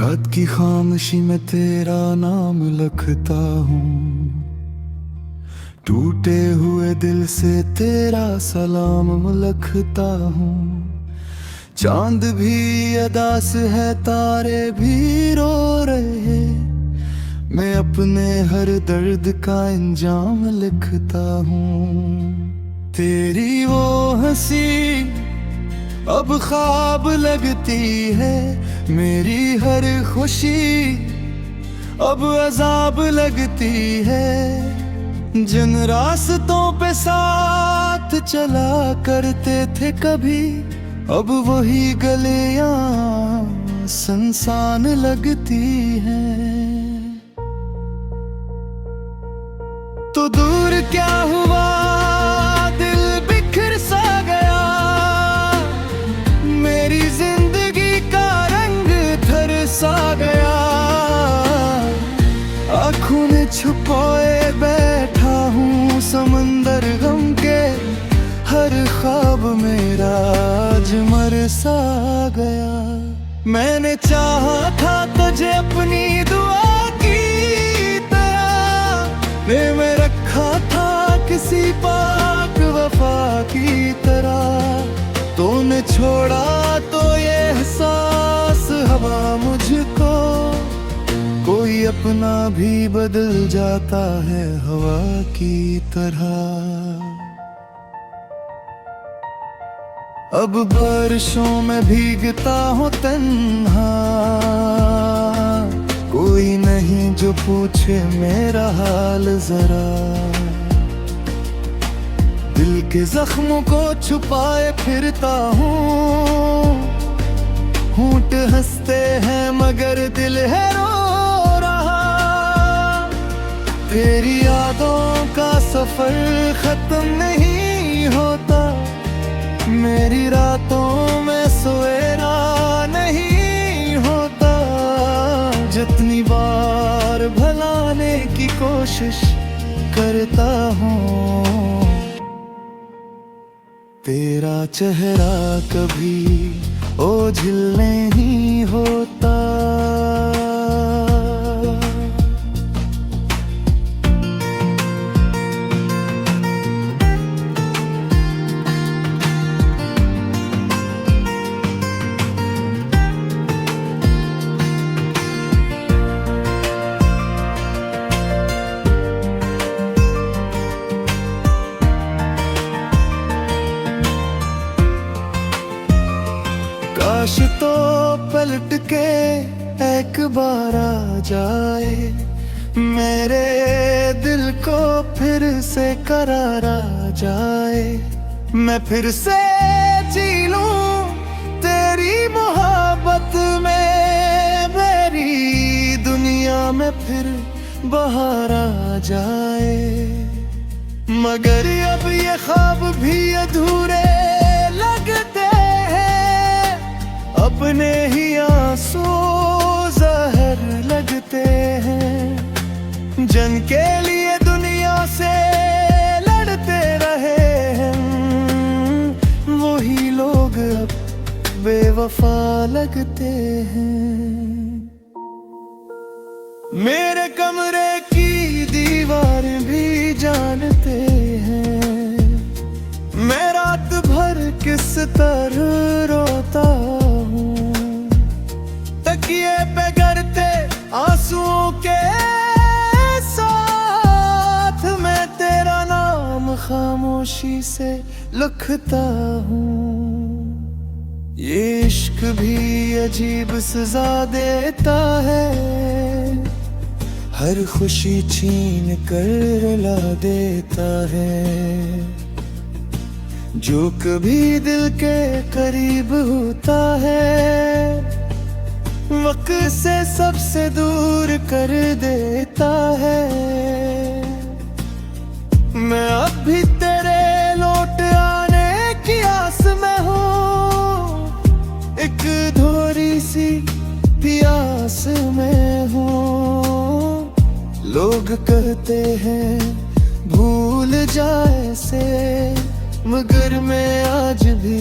रात की खामोशी में तेरा नाम लिखता हूँ, टूटे हुए दिल से तेरा सलाम लिखता हूँ। चांद भी अदास है, तारे भी रो रहे, मैं अपने हर दर्द का इंजाम लिखता हूँ। तेरी वो हंसी अब ख्वाब लगती है, मेरी हर खुशी अब अजाब लगती है। जिन रास्तों पे साथ चला करते थे कभी, अब वही गलियां सुनसान लगती हैं। तो दूर क्या हुआ, दिल बिखर सा गया, मेरी जिंदगी का रंग थर सा गया। आँखों ने छुपाए बैठा हूँ समंदर गम के, हर ख्वाब मेरा आज मर सा गया। मैंने चाहा था तुझे अपनी दुआ की तरह, मैं रखा था किसी पाक वफा की तरह। तूने छोड़ा तो ये एहसास हवा मुझको, कोई अपना भी बदल जाता है हवा की तरह। अब बारिशों में भीगता हूँ तन्हा, कोई नहीं जो पूछे मेरा हाल जरा। दिल के जख्मों को छुपाए फिरता हूँ, होंठ हंसते हैं मगर दिल है रो रहा। तेरी यादों का सफर खत्म नहीं होता, मेरी रातों में सोएना नहीं होता। जितनी बार भुलाने की कोशिश करता हूँ, तेरा चेहरा कभी ओझल नहीं होता। काश तो पलट के एक बार आ जाए, मेरे दिल को फिर से करार आ जाए। मैं फिर से जी लूं तेरी मोहब्बत में, मेरी दुनिया में फिर बहार आ जाए। मगर अब ये ख्वाब भी अधूरे लगते हैं, अपने ही आंसू जहर लगते हैं। जन के लिए दुनिया से लड़ते रहे हैं, वही लोग अब बेवफा लगते हैं। मेरे कमरे की दीवार भी जानते हैं, मैं रात भर किस तरह रोता हूँ। तकिए पे गिरते आंसुओं के साथ, मैं तेरा नाम खामोशी से लिखता हूँ। ये इश्क भी अजीब सजा देता है, हर खुशी छीन कर रुला देता है। जो कभी दिल के करीब होता है, वक्त से सबसे दूर कर देता है। मैं अब भी तेरे लौट आने की आस में हूँ, एक धोरी सी प्यास में हूँ। लोग कहते हैं भूल जाए से, मगर मैं आज भी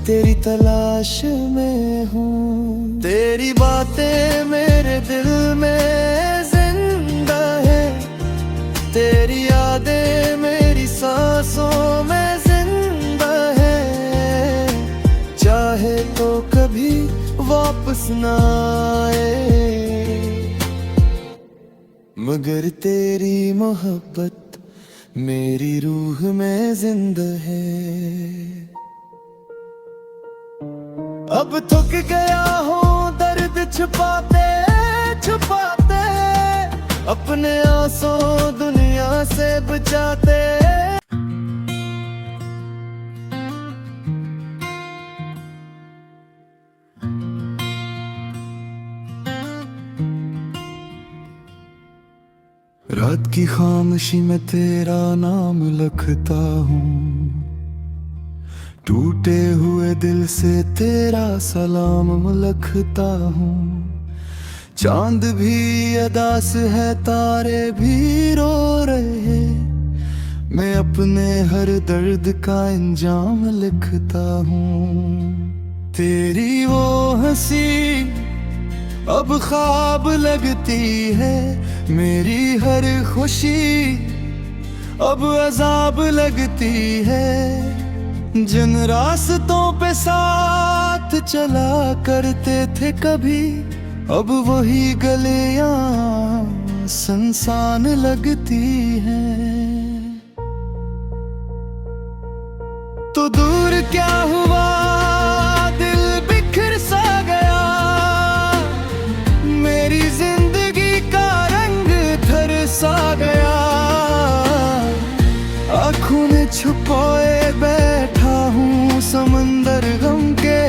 तेरी तलाश में हूँ। तेरी बातें मेरे दिल में जिंदा है, तेरी यादें मेरी सांसों में जिंदा है। चाहे तो कभी वापस ना आए, मगर तेरी मोहब्बत मेरी रूह में जिंदा है। अब थक गया हूँ दर्द छुपाते छुपाते, अपने आंसू दुनिया से बचाते। रात की खामोशी में तेरा नाम लिखता हूँ, टूटे हुए दिल से तेरा सलाम लिखता हूँ। चांद भी अदास है, तारे भी रो रहे, मैं अपने हर दर्द का इंजाम लिखता हूँ। तेरी वो हंसी अब ख्वाब लगती है, मेरी हर खुशी अब अजाब लगती है। जिन रास्तों पे साथ चला करते थे कभी, अब वही गलियां सुनसान लगती हैं। तो दूर क्या हुआ, दिल बिखर सा गया, मेरी जिंदगी का रंग थर सा गया। आँखों में छुपाए बैठा हूँ समंदर गम के,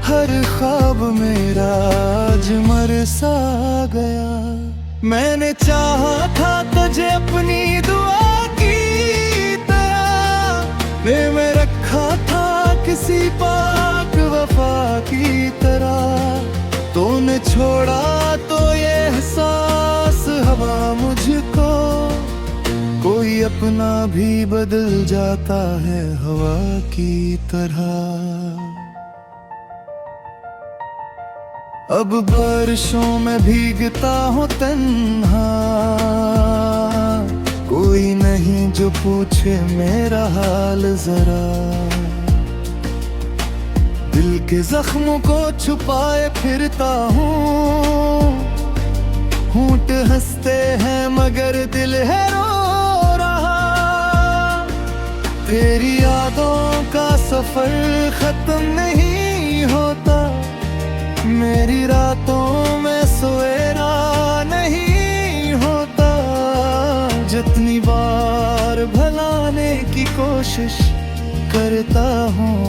हर ख्वाब मेरा आज मर सा गया। मैंने चाहा था तुझे अपनी दुआ की तरह, मैं रखा था किसी पाक वफा की तरह। तूने छोड़ा तो ये एहसास हवा मुझको, कोई अपना भी बदल जाता है हवा की तरह। अब बारिशों में भीगता हूँ तन्हा, कोई नहीं जो पूछे मेरा हाल जरा। दिल के जख्मों को छुपाए फिरता हूँ, होंठ हंसते हैं मगर दिल है रो रहा। तेरी यादों का सफर खत्म नहीं होता, मेरी रातों में सोएरा नहीं होता। जितनी बार भुलाने की कोशिश करता हूँ,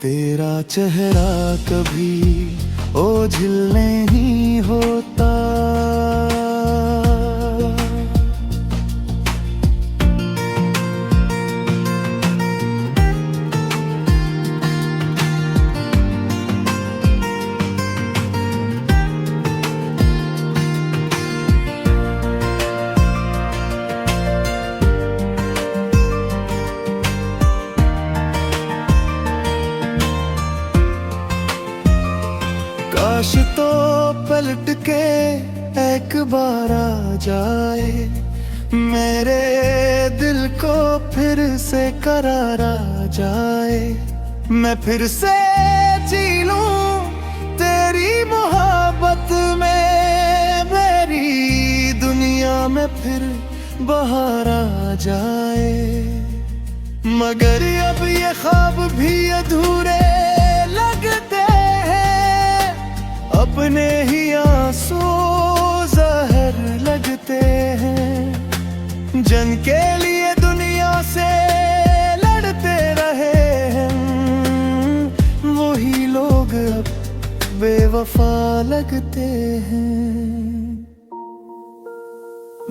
तेरा चेहरा कभी ओझल नहीं होता। काश तो पलट के एक बार आ जाए, मेरे दिल को फिर से करार आ जाए। मैं फिर से जी लूं तेरी मोहब्बत में, मेरी दुनिया में फिर बहार आ जाए। मगर अब ये ख्वाब भी अधूरे लगते हैं, अपने ही आंसू जहर लगते हैं। जन के लिए दुनिया से लड़ते रहे हैं, वही लोग अब बेवफा लगते हैं।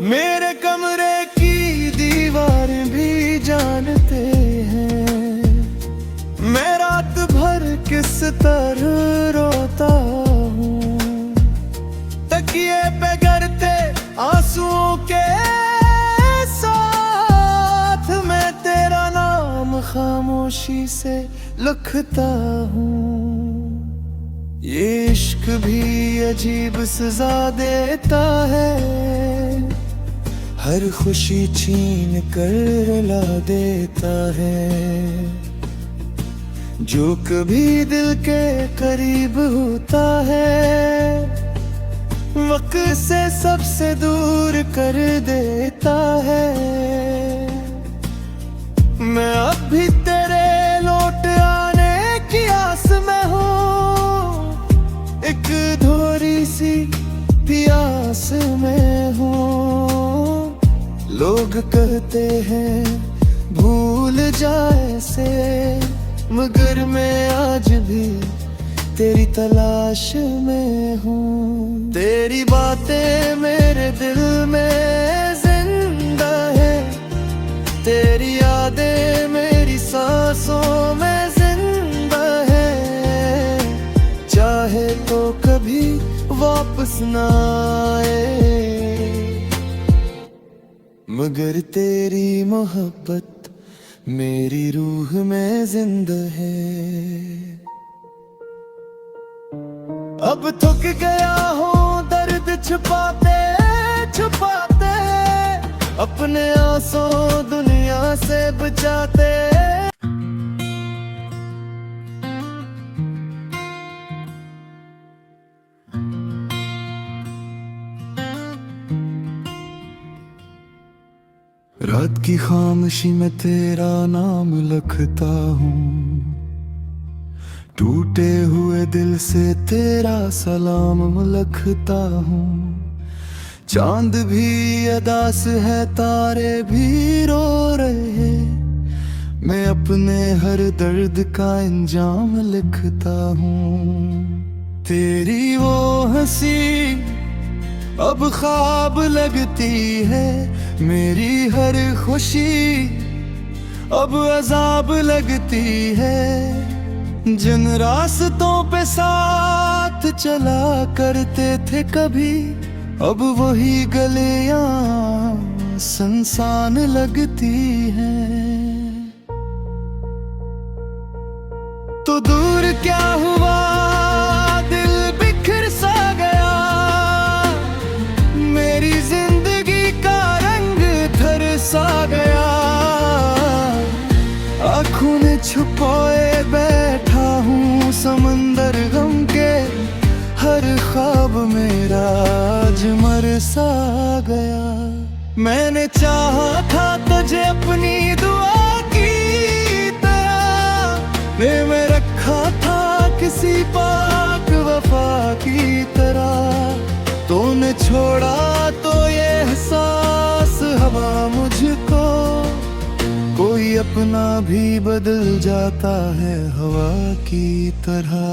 मेरे कमरे की दीवार भी जानते हैं, मैं रात भर किस तरह रोता हूँ। तकिए पे गिरते आंसुओं के साथ मैं तेरा नाम खामोश खामोशी से लिखता हूँ। ये इश्क भी अजीब सजा देता है, हर खुशी छीन कर रुला देता है। जो कभी दिल के करीब होता है, वक्त से सबसे दूर कर देता है। मैं अब भी तेरे लौट आने की आस में हूँ, एक थोड़ी सी प्यास में हूँ। लोग कहते हैं भूल जाए से, मगर मैं आज भी तेरी तलाश में हूँ। तेरी बातें मेरे दिल में जिंदा है, तेरी यादें मेरी सांसों में जिंदा है। चाहे तो कभी वापस ना आए, मगर तेरी मोहब्बत मेरी रूह में जिंदा है। अब थक गया हूँ दर्द छुपाते छुपाते, अपने आंसू दुनिया से बचाते। रात की खामोशी में तेरा नाम लिखता हूँ, टूटे हुए दिल से तेरा सलाम लिखता हूँ। चांद भी अदास है, तारे भी रो रहे, मैं अपने हर दर्द का इंजाम लिखता हूँ। तेरी वो हंसी अब ख्वाब लगती है, मेरी हर खुशी अब अजाब लगती है। जिन रास्तों पे साथ चला करते थे कभी, अब वही गलियां सुनसान लगती हैं। तो दूर क्या हुआ, दिल बिखर सा गया, मेरी जिंदगी का रंग थर सा गया। आँखों ने छुपाए बैठा हूँ समंदर गम के, हर ख्वाब मेरा आज मर सा गया। मैंने चाहा था तुझे अपनी दुआ की तरह, मैं रखा था किसी पाक वफा की तरह। तूने छोड़ा तो ये एहसास हवा मुझको, कोई अपना भी बदल जाता है हवा की तरह।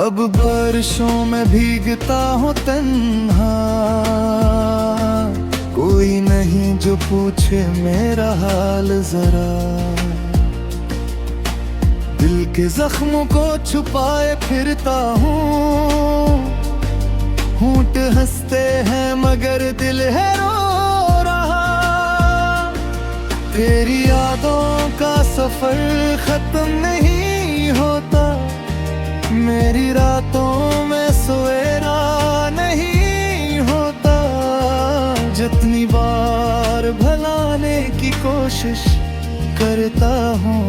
अब बारिशों में भीगता हूँ तन्हा, कोई नहीं जो पूछे मेरा हाल जरा। दिल के जख्मों को छुपाए फिरता हूँ, होंठ हंसते हैं मगर दिल है रो रहा। तेरी यादों का सफर खत्म नहीं होता, मेरी रातों में सोएरा नहीं होता। जितनी बार भुलाने की कोशिश करता हूँ,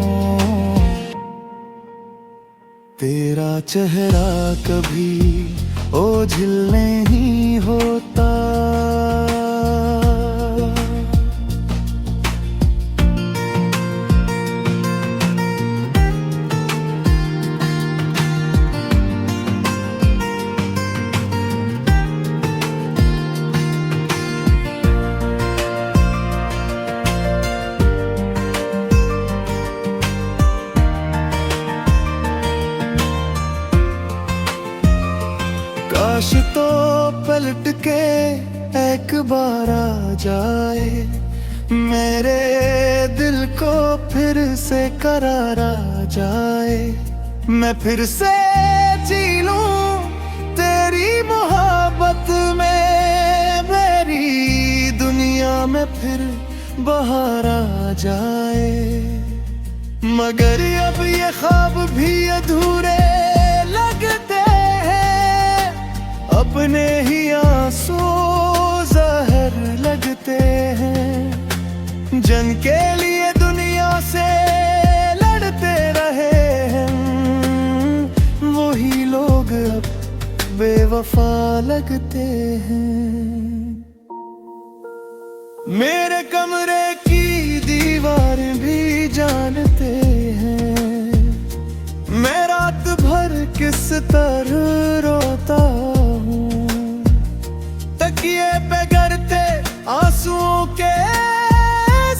तेरा चेहरा कभी ओझल नहीं होता। काश तो पलट के एक बार आ जाए, मेरे दिल को फिर से करार आ जाए। मैं फिर से जी लूं तेरी मोहब्बत में, मेरी दुनिया में फिर बाहर आ जाए। मगर अब ये ख्वाब भी अधूरे लगते हैं, अपने ही आंसू जहर लगते हैं। जन के लिए दुनिया से लड़ते रहे हैं, वही लोग अब बेवफा लगते हैं। मेरे कमरे की दीवारें भी जानते हैं, मैं रात भर किस तरह रोता हूँ। तकिए पे गिरते आंसुओं के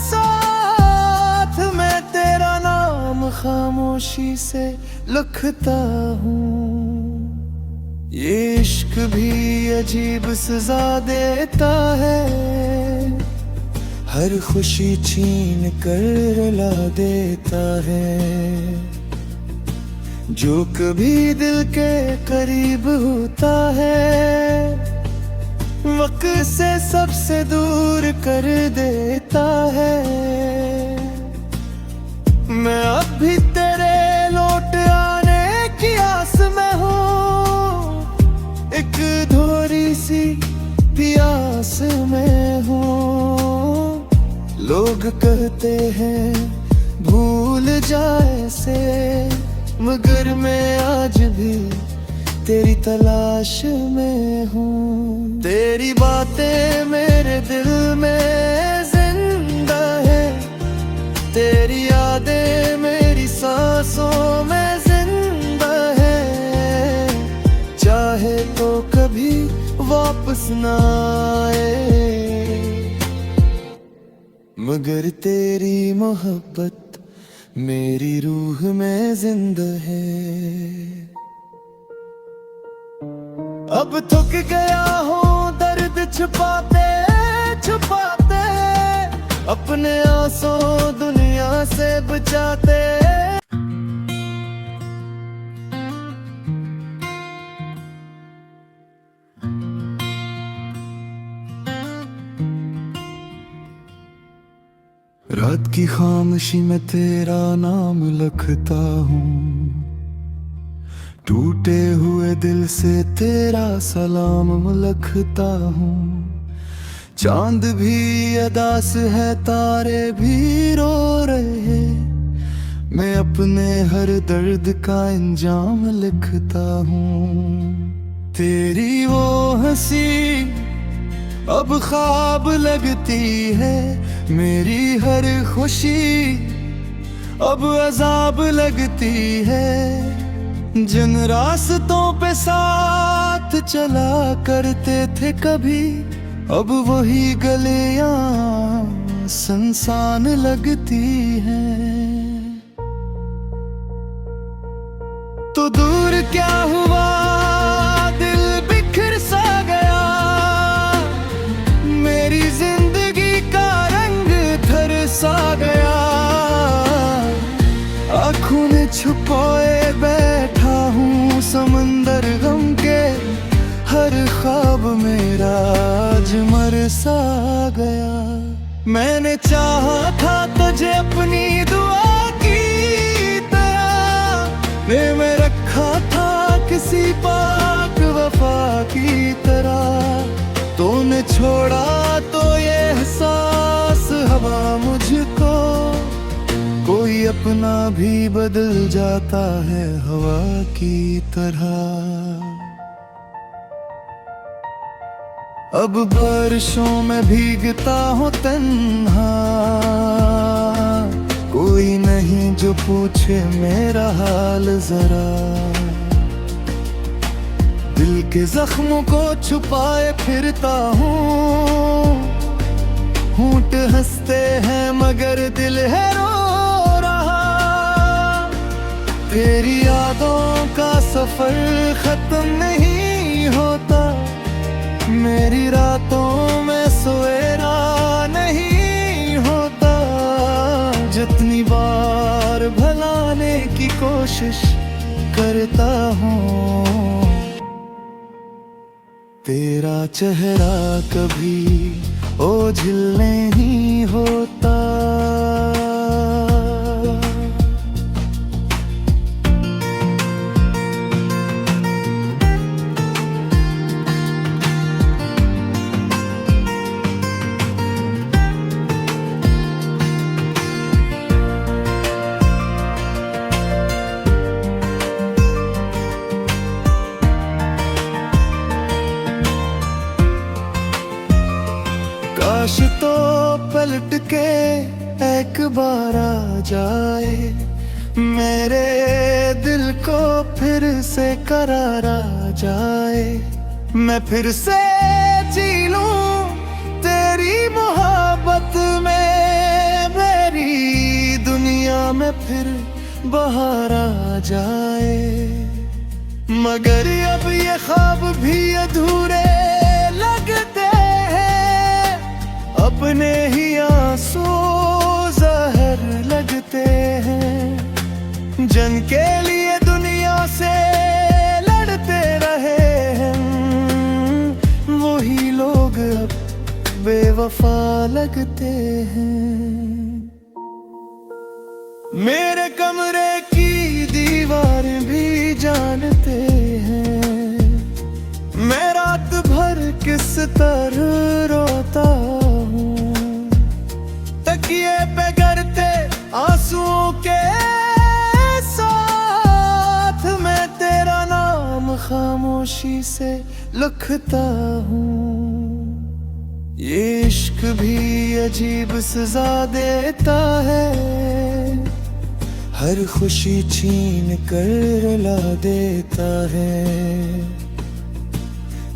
साथ मैं तेरा नाम खामोशी से लिखता हूँ। ये इश्क भी अजीब सजा देता है, हर खुशी छीन कर रुला देता है। जो कभी दिल के करीब होता है, वक्त से सबसे दूर कर देता है। मैं अब भी तेरे लौट आने की आस में हूँ, एक धोरी सी प्यास में हूँ। लोग कहते हैं भूल जाए से, मगर मैं आज भी तेरी तलाश में हूँ। तेरी बातें मेरे दिल में जिंदा है, तेरी यादें मेरी सांसों में जिंदा है। चाहे तो कभी वापस ना आए, मगर तेरी मोहब्बत मेरी रूह में जिंदा है। अब थक गया हूँ दर्द छुपाते छुपाते, अपने आंसू दुनिया से बचाते। रात की खामोशी में तेरा नाम लिखता हूँ, टूटे हुए दिल से तेरा सलाम लिखता हूँ। चांद भी अदास है, तारे भी रो रहे, मैं अपने हर दर्द का इंजाम लिखता हूँ। तेरी वो हंसी अब ख्वाब लगती है, मेरी हर खुशी अब अजाब लगती है। जिन रास्तों पे साथ चला करते थे कभी, अब वही गलियां सुनसान लगती हैं। तो दूर क्या हुआ दिल बिखर सा गया, मेरी जिंदगी का रंग धर सा गया। आँखों ने छुपाए बैठा हूँ समंदर गम के, हर ख्वाब मेरा आज मर सा गया। मैंने चाहा था तुझे अपनी दुआ की तरह, मैं रखा था किसी पाक वफा की तरह। तूने छोड़ा तो ये एहसास हवा मुझको, कोई अपना भी बदल जाता है हवा की तरह। अब बारिशों में भीगता हूँ तन्हा, कोई नहीं जो पूछे मेरा हाल जरा। दिल के जख्मों को छुपाए फिरता हूँ, होंठ हंसते हैं मगर दिल है रो रहा। तेरी यादों का सफर खत्म नहीं होता, मेरी रातों में सवेरा नहीं होता। जितनी बार भुलाने की कोशिश करता हूँ, तेरा चेहरा कभी ओझल नहीं होता। पलट के एक बार आ जाए, मेरे दिल को फिर से करार आ जाए। मैं फिर से जी लूं तेरी मोहब्बत में, मेरी दुनिया में फिर बाहर आ जाए। मगर अब ये ख्वाब भी अधूरे लगते हैं, अपने ही आंसू जहर लगते हैं। जन के लिए दुनिया से लड़ते रहे हैं, वही लोग अब बेवफा लगते हैं। मेरे कमरे की दीवार भी जानते हैं, मैं रात भर किस तरह रोता हूँ। तकिए पे गिरते आंसुओं के साथ मैं तेरा नाम खामोशी से लिखता हूँ। ये इश्क भी अजीब सजा देता है, हर खुशी छीन कर रुला देता है।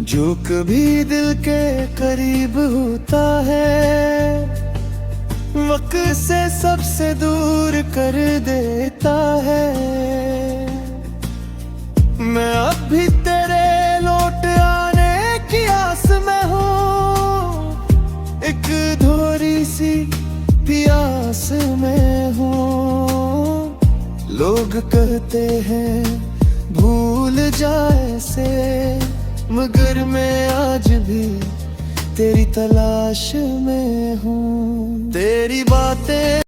जो कभी दिल के करीब होता है, वक्त से सबसे दूर कर देता है। मैं अब भी तेरे लौट आने की आस में हूँ, एक अधूरी सी प्यास में हूँ। लोग कहते हैं भूल जाए से, मगर मैं आज भी तेरी तलाश में हूँ। तेरी बातें